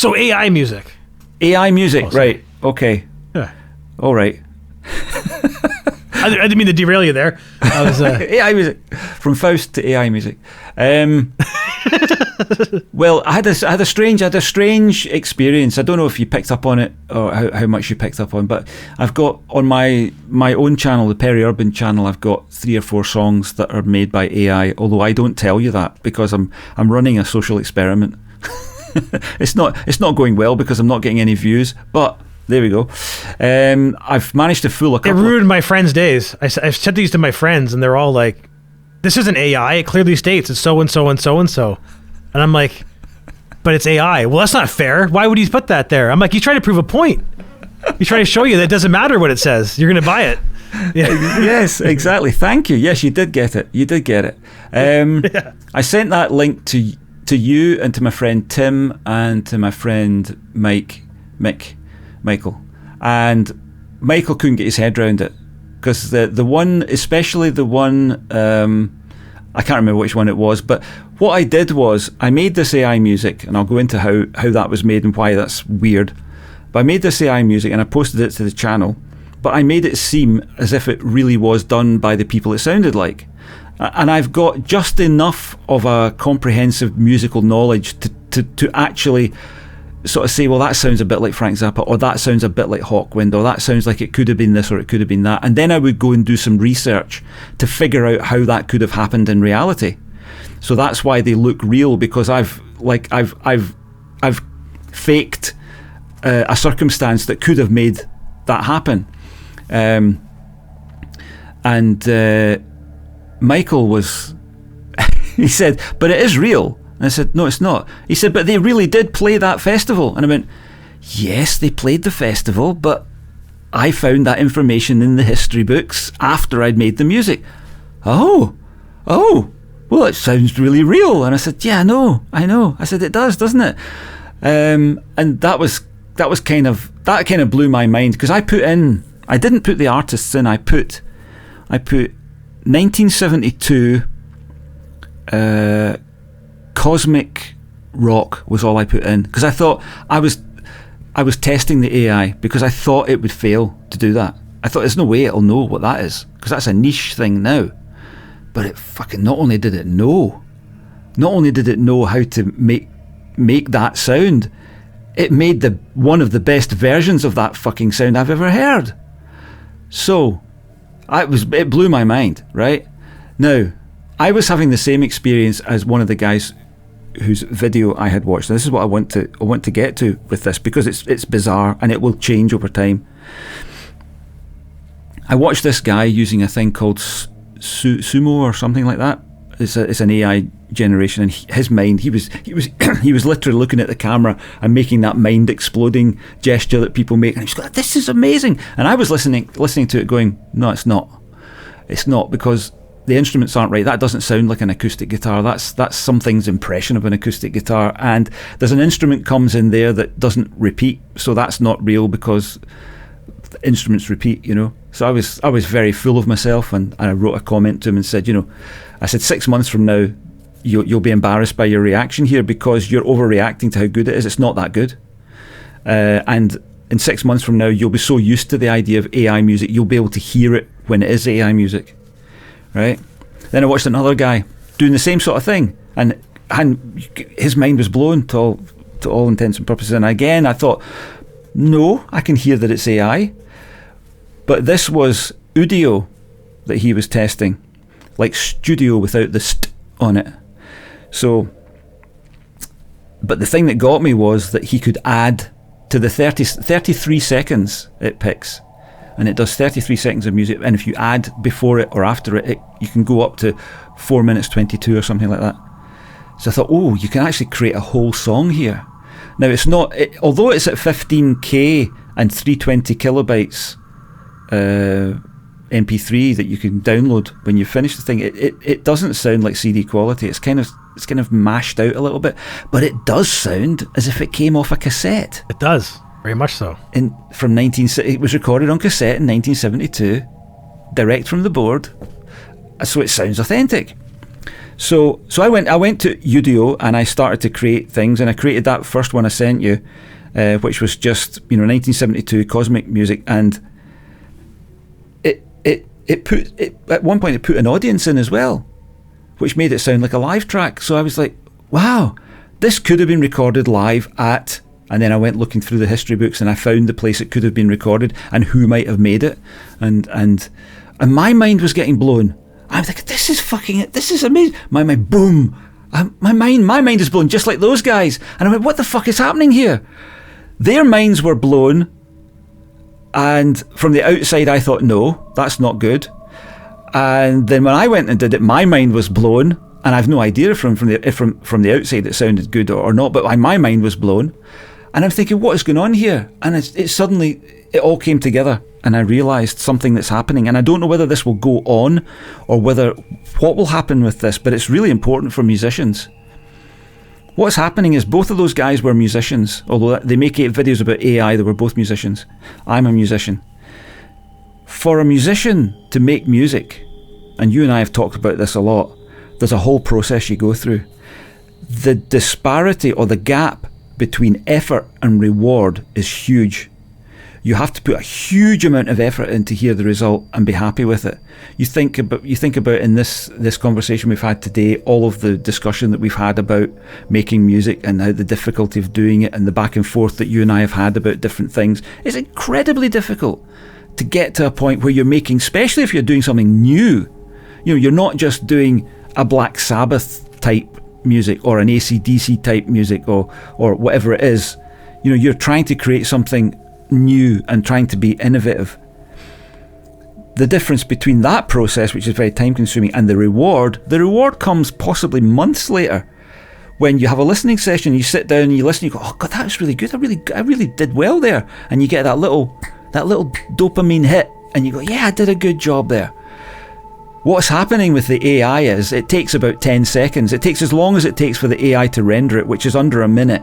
So AI music. AI music, right? Okay. Yeah. All right. I didn't mean to derail you there. I was AI music, from Faust to AI music. Well, I had a strange experience. I don't know if you picked up on it or how much you picked up on, but I've got on my own channel, the Peri Urban channel, I've got 3 or 4 songs that are made by AI. Although I don't tell you that because I'm running a social experiment. It's not going well because I'm not getting any views, but. There we go. I've managed to fool a couple. It ruined my friends' days. I've said these to my friends, and they're all like, "This isn't AI. It clearly states it's so and so and so and so." And I'm like, "But it's AI." Well, that's not fair. Why would he put that there? I'm like, "He's trying to prove a point. He's trying to show you that it doesn't matter what it says. You're going to buy it." Yeah. Yes, exactly. Thank you. Yes, you did get it. You did get it. Yeah. I sent that link to you and to my friend Tim and to my friend Michael, and Michael couldn't get his head around it because the one, especially the one, I can't remember which one it was, but what I did was I made this AI music, and I'll go into how that was made and why that's weird, but I made this AI music and I posted it to the channel, but I made it seem as if it really was done by the people it sounded like, and I've got just enough of a comprehensive musical knowledge to actually sort of say, well, that sounds a bit like Frank Zappa, or that sounds a bit like Hawkwind, or that sounds like it could have been this or it could have been that, and then I would go and do some research to figure out how that could have happened in reality. So that's why they look real, because I've faked a circumstance that could have made that happen. And Michael was he said, but it is real. And I said, no, it's not. He said, but they really did play that festival. And I went, yes, they played the festival, but I found that information in the history books after I'd made the music. Oh, well, it sounds really real. And I said, yeah, I know. I said, it does, doesn't it? And that kind of blew my mind, because I didn't put the artists in. I put 1972 cosmic rock was all I put in, because I thought I was testing the AI, because I thought it would fail to do that. I thought there's no way it'll know what that is, because that's a niche thing now. But it fucking not only did it know how to make that sound, it made one of the best versions of that fucking sound I've ever heard. So it blew my mind, right? Now, I was having the same experience as one of the guys whose video I had watched. And this is what I want to get to with this, because it's bizarre and it will change over time. I watched this guy using a thing called Sumo or something like that. It's an AI generation, and his mind, he was literally looking at the camera and making that mind exploding gesture that people make, and he's like, this is amazing. And I was listening to it going, no, it's not, because the instruments aren't right. That doesn't sound like an acoustic guitar. That's something's impression of an acoustic guitar, and there's an instrument comes in there that doesn't repeat, so that's not real, because instruments repeat, So I was very full of myself, and I wrote a comment to him and said, I said 6 months from now you'll be embarrassed by your reaction here, because you're overreacting to how good it is. It's not that good, and in 6 months from now you'll be so used to the idea of AI music, you'll be able to hear it when it is AI music. Right? Then I watched another guy doing the same sort of thing, and his mind was blown to all intents and purposes. And again, I thought, no, I can hear that it's AI. But this was audio that he was testing, like studio without the st on it. So, but the thing that got me was that he could add to the 33 seconds it picks. And it does 33 seconds of music, and if you add before it or after it, you can go up to 4 minutes 22 or something like that. So I thought, you can actually create a whole song here. Now, it's not, although it's at 15k and 320 kilobytes MP3 that you can download when you finish the thing, it doesn't sound like CD quality. It's kind of mashed out a little bit, but it does sound as if it came off a cassette. It does. Very much so. It was recorded on cassette in 1972, direct from the board, so it sounds authentic. So I went to Udio and I started to create things, and I created that first one I sent you, which was just 1972 cosmic music, and it put at one point it put an audience in as well, which made it sound like a live track. So I was like, wow, this could have been recorded live at. And then I went looking through the history books and I found the place it could have been recorded and who might have made it, and my mind was getting blown. I'm like, this is amazing. My mind, boom. My mind is blown just like those guys. And I went, what the fuck is happening here? Their minds were blown, and from the outside I thought, no, that's not good. And then when I went and did it, my mind was blown, and I've no idea if from the outside it sounded good or not, but my mind was blown. And I'm thinking, what is going on here? And it suddenly all came together, and I realised something that's happening. And I don't know whether this will go on or what will happen with this, but it's really important for musicians. What's happening is both of those guys were musicians, although they make videos about AI, they were both musicians. I'm a musician. For a musician to make music, and you and I have talked about this a lot, there's a whole process you go through. The disparity or the gap between effort and reward is huge. You have to put a huge amount of effort in to hear the result and be happy with it. You think about in this conversation we've had today, all of the discussion that we've had about making music and how the difficulty of doing it and the back and forth that you and I have had about different things. It's incredibly difficult to get to a point where you're making, especially if you're doing something new. You're not just doing a Black Sabbath type music or an AC/DC type music or whatever it is. You're trying to create something new and trying to be innovative. The difference between that process, which is very time consuming, and the reward comes possibly months later, when you have a listening session, you sit down and you listen, you go, oh god, that was really good, I really did well there, and you get that little dopamine hit, and you go, yeah, I did a good job there. What's happening with the AI is it takes about 10 seconds. It takes as long as it takes for the AI to render it, which is under a minute.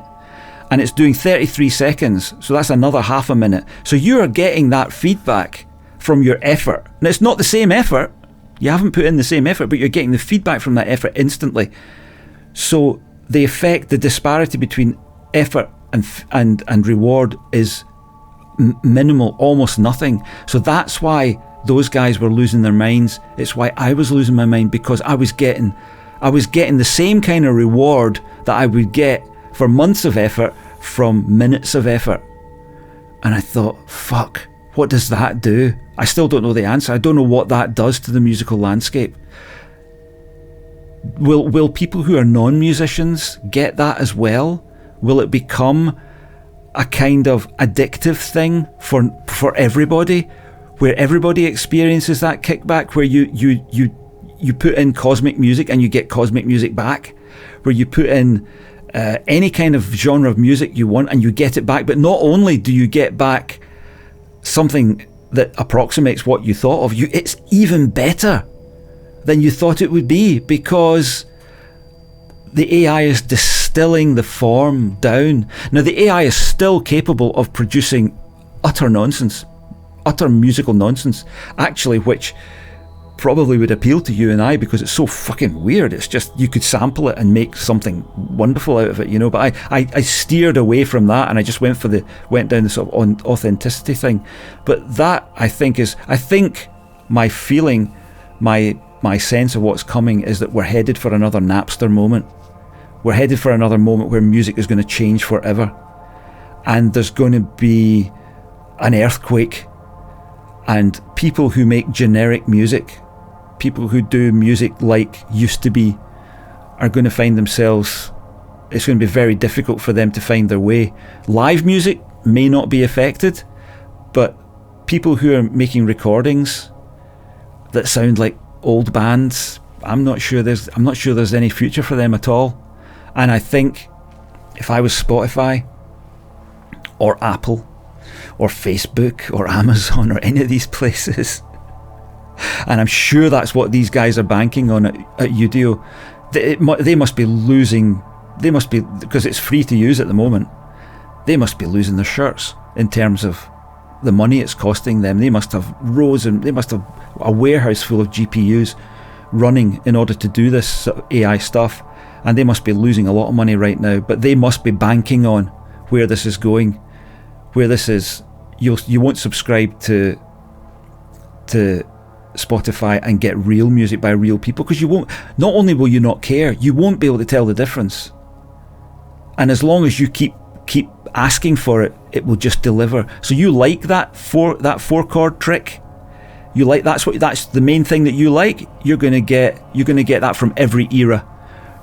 And it's doing 33 seconds. So that's another half a minute. So you are getting that feedback from your effort. And it's not the same effort. You haven't put in the same effort, but you're getting the feedback from that effort instantly. So the disparity between effort and reward is minimal, almost nothing. So that's why those guys were losing their minds. It's why I was losing my mind, because I was getting the same kind of reward that I would get for months of effort from minutes of effort. And I thought, fuck, what does that do? I still don't know the answer. I don't know what that does to the musical landscape. Will people who are non-musicians get that as well? Will it become a kind of addictive thing for everybody, where everybody experiences that kickback, where you put in cosmic music and you get cosmic music back, where you put in any kind of genre of music you want and you get it back, but not only do you get back something that approximates what you thought of, it's even better than you thought it would be, because the AI is distilling the form down. Now, the AI is still capable of producing utter musical nonsense, actually, which probably would appeal to you and I because it's so fucking weird. It's just, you could sample it and make something wonderful out of it, But I steered away from that, and I just went down the sort of authenticity thing. But that, I think my feeling, my sense of what's coming is that we're headed for another Napster moment. We're headed for another moment where music is going to change forever, and there's going to be an earthquake, and people who make generic music, people who do music like used to be, are going to find themselves, it's going to be very difficult for them to find their way. Live music may not be affected, but people who are making recordings that sound like old bands, I'm not sure there's any future for them at all. And I think if I was Spotify or Apple or Facebook or Amazon or any of these places, and I'm sure that's what these guys are banking on at Udio, they must be losing, because it's free to use at the moment, they must be losing their shirts in terms of the money it's costing them. They must have a warehouse full of GPUs running in order to do this sort of AI stuff, and they must be losing a lot of money right now, but they must be banking on where this is going, where this is. You won't subscribe to Spotify and get real music by real people, because you won't. Not only will you not care, you won't be able to tell the difference. And as long as you keep asking for it, it will just deliver. So you like that four chord trick? You like that's the main thing that you like? You're gonna get that from every era.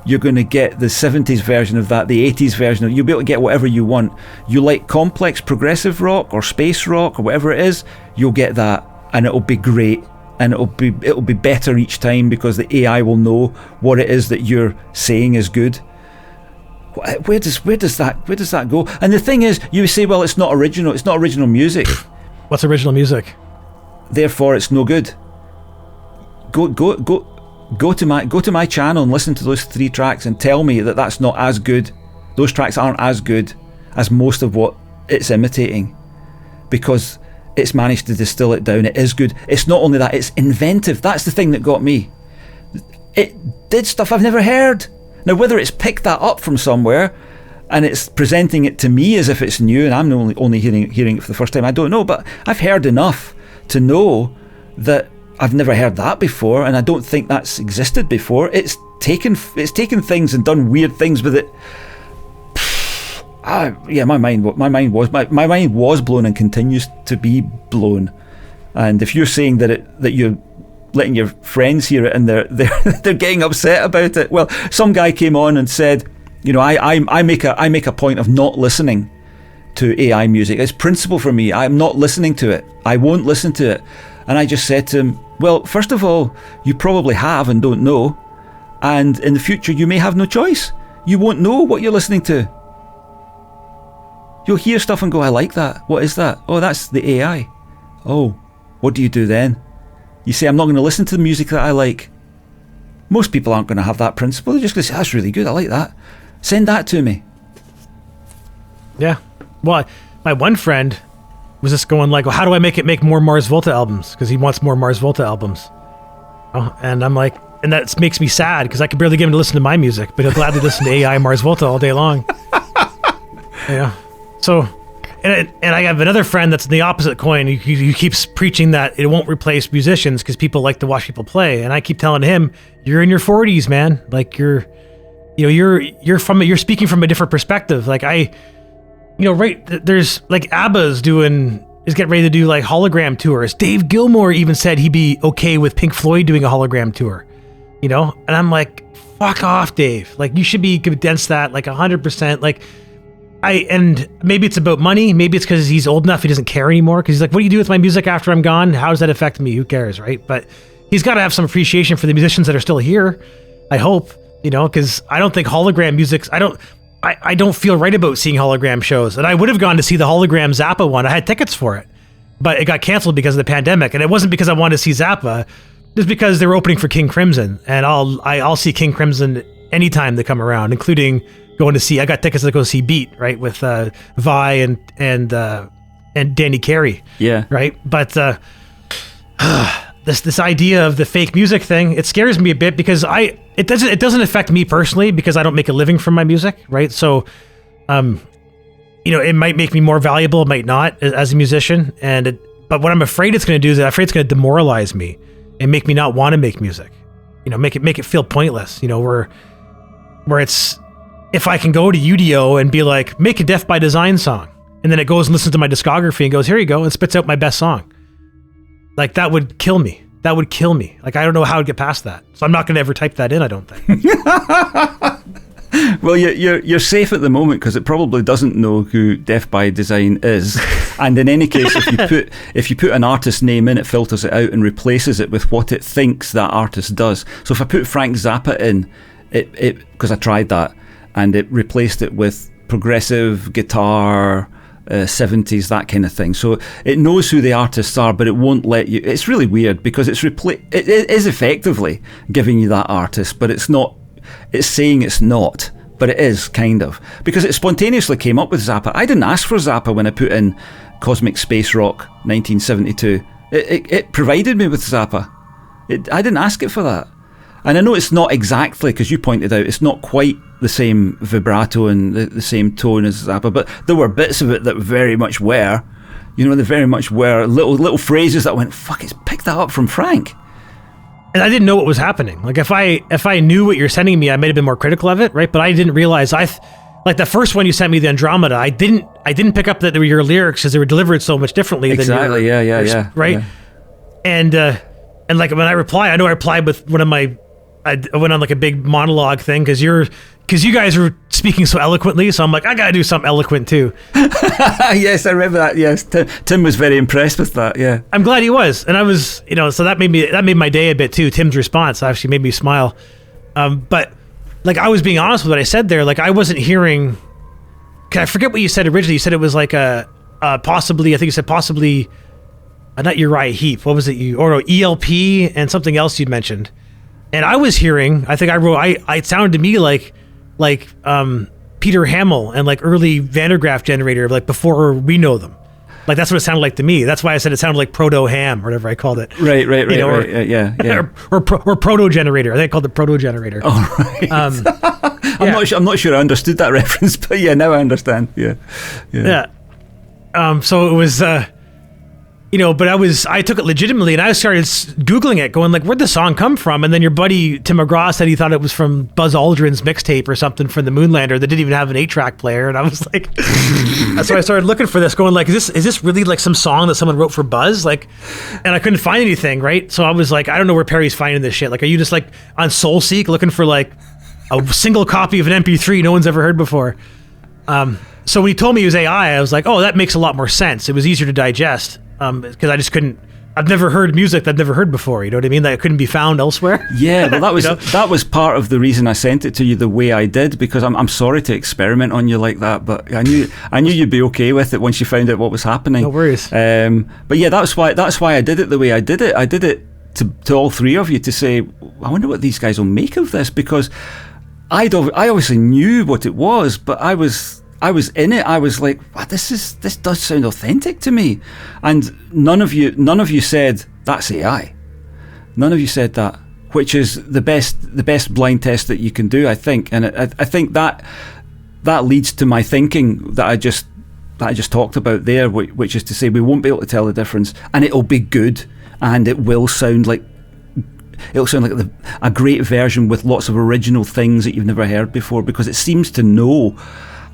You're going to get the 70s version of that, the 80s version of it. You'll be able to get whatever you want. You like complex progressive rock or space rock or whatever it is, you'll get that, and it'll be great, and it'll be better each time, because the AI will know what it is that you're saying is good. Where does that go? And the thing is, you say, well, it's not original music. What's original music? Therefore it's no good. Go to my channel and listen to those 3 tracks and tell me that that's not as good. Those tracks aren't as good as most of what it's imitating, because it's managed to distill it down. It is good. It's not only that, it's inventive. That's the thing that got me. It did stuff I've never heard. Now, whether it's picked that up from somewhere and it's presenting it to me as if it's new and I'm only hearing it for the first time, I don't know, but I've heard enough to know that I've never heard that before, and I don't think that's existed before. It's taken things and done weird things with it. My mind was blown and continues to be blown. And if you're saying that you're letting your friends hear it and they're getting upset about it, well, some guy came on and said, I make a point of not listening to AI music. It's principle for me. I'm not listening to it. I won't listen to it. And I just said to him, well, first of all, you probably have and don't know, and in the future you may have no choice. You won't know what you're listening to. You'll hear stuff and go, I like that. What is that? Oh, that's the AI. Oh, what do you do then? You say, I'm not going to listen to the music that I like. Most people aren't going to have that principle. They're just going to say, that's really good, I like that. Send that to me. Yeah. Well, my one friend was just going like, well, how do I make more Mars Volta albums? Because he wants more Mars Volta albums. Oh, and I'm like, and that makes me sad, because I could barely get him to listen to my music, but he'll gladly listen to AI Mars Volta all day long. Yeah. So, and I have another friend that's in the opposite coin. He keeps preaching that it won't replace musicians because people like to watch people play. And I keep telling him, you're in your 40s, man. Like you're speaking from a different perspective. Like there's like ABBA's is getting ready to do like hologram tours. Dave Gilmour even said he'd be okay with Pink Floyd doing a hologram tour, and I'm like, fuck off, Dave. Like, you should be against that, like 100%. Like, and maybe it's about money. Maybe it's because he's old enough he doesn't care anymore, because he's like, what do you do with my music after I'm gone? How does that affect me? Who cares, right? But he's got to have some appreciation for the musicians that are still here, I hope, because I don't think hologram music's, I don't feel right about seeing hologram shows. And I would have gone to see the hologram Zappa one. I had tickets for it, but it got canceled because of the pandemic. And it wasn't because I wanted to see Zappa. It's because they were opening for King Crimson, and I'll see King Crimson anytime they come around, including going to see. I got tickets to go see Beat, right, with Vi and Danny Carey. Yeah. Right, but this idea of the fake music thing, it scares me a bit, because it doesn't affect me personally, because I don't make a living from my music, right? So, it might make me more valuable, it might not, as a musician, but what I'm afraid it's going to do is I'm afraid it's going to demoralize me and make me not want to make music. Make it feel pointless. Where it's, if I can go to Udio and be like, make a Death by Design song, and then it goes and listens to my discography and goes, here you go, and spits out my best song. Like, that would kill me. That would kill me. Like, I don't know how I'd get past that. So I'm not going to ever type that in, I don't think. Well, you're safe at the moment, because it probably doesn't know who Death by Design is. And in any case, if you put an artist's name in, it filters it out and replaces it with what it thinks that artist does. So if I put Frank Zappa in, it because I tried that, and it replaced it with progressive guitar, 70s, that kind of thing. So it knows who the artists are, but it won't let you. It's really weird, because it is effectively giving you that artist, but it's not. It's saying it's not, but it is, kind of, because it spontaneously came up with Zappa. I didn't ask for Zappa when I put in Cosmic Space Rock 1972. It provided me with Zappa. I didn't ask it for that. And I know it's not exactly, because you pointed out, it's not quite the same vibrato and the same tone as Zappa, but there were bits of it that very much were. You know, they very much were little phrases that went, fuck, it's picked that up from Frank. And I didn't know what was happening. Like, if I knew what you're sending me, I might have been more critical of it, right? But I didn't realize, like the first one you sent me, the Andromeda, I didn't pick up that they were your lyrics because they were delivered so much differently exactly, than yeah. Right? Yeah. And like when I replied with one of my, I went on like a big monologue thing because you guys were speaking so eloquently, so I'm like, I gotta do something eloquent too. Yes, I remember that. Yes, Tim was very impressed with that. Yeah, I'm glad he was, and I was, so that made my day a bit too. Tim's response actually made me smile. But like, I was being honest with what I said there. Like, I wasn't hearing. I forget what you said originally. You said it was like a possibly. I think you said possibly. Not Uriah Heep. What was it? ELP and something else you mentioned. And I was hearing. I think I wrote. It sounded to me like Peter Hamill and like early Van der Graaf generator, like before we know them. Like, that's what it sounded like to me. That's why I said it sounded like proto ham or whatever I called it. Right. Yeah. or proto generator. I think I called it proto generator. Oh, right. I'm not sure I understood that reference, but yeah, now I understand. Yeah. So it was. But I took it legitimately, and I started Googling it, going like, where'd the song come from? And then your buddy Tim McGraw said he thought it was from Buzz Aldrin's mixtape or something from the Moonlander that didn't even have an 8-track player. And I was like, so I started looking for this, going like, is this really like some song that someone wrote for Buzz? Like, and I couldn't find anything, right? So I was like, I don't know where Perry's finding this shit. Like, are you just like on SoulSeek looking for like a single copy of an MP3 no one's ever heard before? So when he told me it was AI, I was like, oh, that makes a lot more sense. It was easier to digest. Because I just couldn't. I've never heard music that I've never heard before. You know what I mean? That couldn't be found elsewhere. Yeah, well, that was part of the reason I sent it to you the way I did, because I'm sorry to experiment on you like that, but I knew you'd be okay with it once you found out what was happening. No worries. But yeah, that's why I did it the way I did it. I did it to all three of you to say, I wonder what these guys will make of this, because I obviously knew what it was, but I was in it. I was like, wow, this does sound authentic to me. And none of you said that's AI. None of you said that, which is the best blind test that you can do, I think. And I think that leads to my thinking that I just talked about there, which is to say we won't be able to tell the difference, and it'll be good, and it'll sound like a great version with lots of original things that you've never heard before, because it seems to know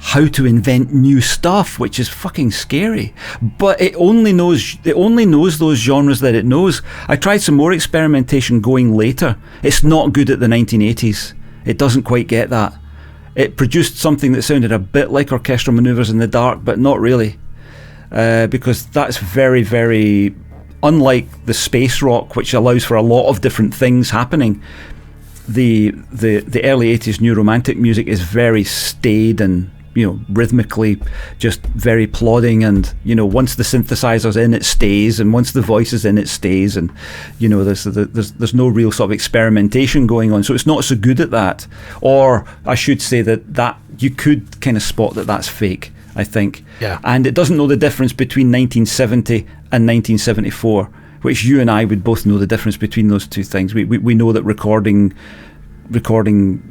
how to invent new stuff, which is fucking scary. But it only knows those genres that it knows. I tried some more experimentation going later. It's not good at the 1980s. It doesn't quite get that. It produced something that sounded a bit like Orchestral Manoeuvres in the Dark, but not really, because that's very, very unlike the space rock, which allows for a lot of different things happening. The early 80s new romantic music is very staid and rhythmically just very plodding, and once the synthesizer's in, it stays, and once the voice is in, it stays, and there's no real sort of experimentation going on, so it's not so good at that. Or I should say that you could kind of spot that that's fake, I think. Yeah. And it doesn't know the difference between 1970 and 1974, which you and I would both know the difference between those two things. We know that recording equipment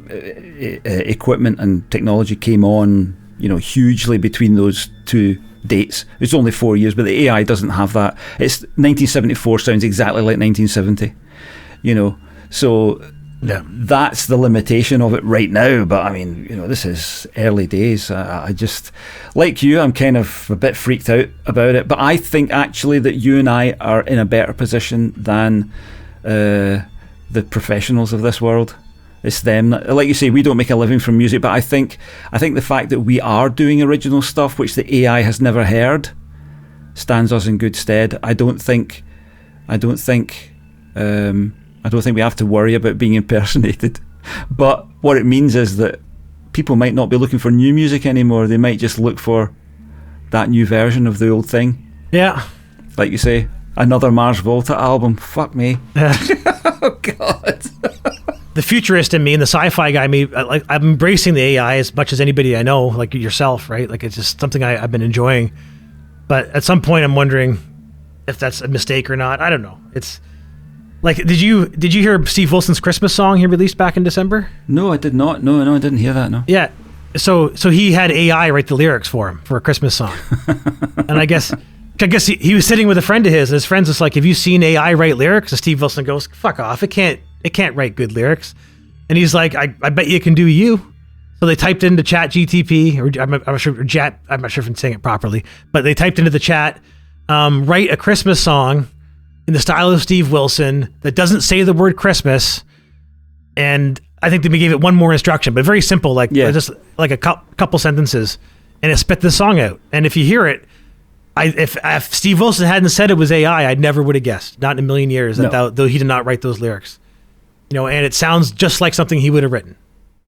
and technology came on hugely between those two dates. It's only 4 years, but the AI doesn't have that. It's 1974 sounds exactly like 1970, so yeah. That's the limitation of it right now. But I mean, this is early days. I just, like you, I'm kind of a bit freaked out about it, but I think actually that you and I are in a better position than the professionals of this world. It's them. Like you say, we don't make a living from music, but I think the fact that we are doing original stuff, which the AI has never heard, stands us in good stead. I don't think we have to worry about being impersonated. But what it means is that people might not be looking for new music anymore. They might just look for that new version of the old thing. Yeah. Like you say, another Mars Volta album. Fuck me. Oh, God. The futurist in me and the sci-fi guy, I'm embracing the AI as much as anybody I know, like yourself, right? Like, it's just something I've been enjoying. But at some point, I'm wondering if that's a mistake or not. I don't know. Like, did you hear Steve Wilson's Christmas song he released back in December? No, I did not. No, I didn't hear that. No. Yeah. So he had AI write the lyrics for him for a Christmas song. And I guess he was sitting with a friend of his, and his friend's just like, "Have you seen AI write lyrics?" And Steve Wilson goes, "Fuck off. It can't write good lyrics." And he's like, I bet you can do you. So they typed into Chat GTP, or I'm not sure if I'm saying it properly, but they typed into the chat, write a Christmas song in the style of Steve Wilson that doesn't say the word Christmas. And I think they gave it one more instruction, but very simple, like just like a couple sentences, and it spit the song out. And if you hear it, if Steve Wilson hadn't said it was AI, I never would have guessed, not in a million years, though he did not write those lyrics. And it sounds just like something he would have written.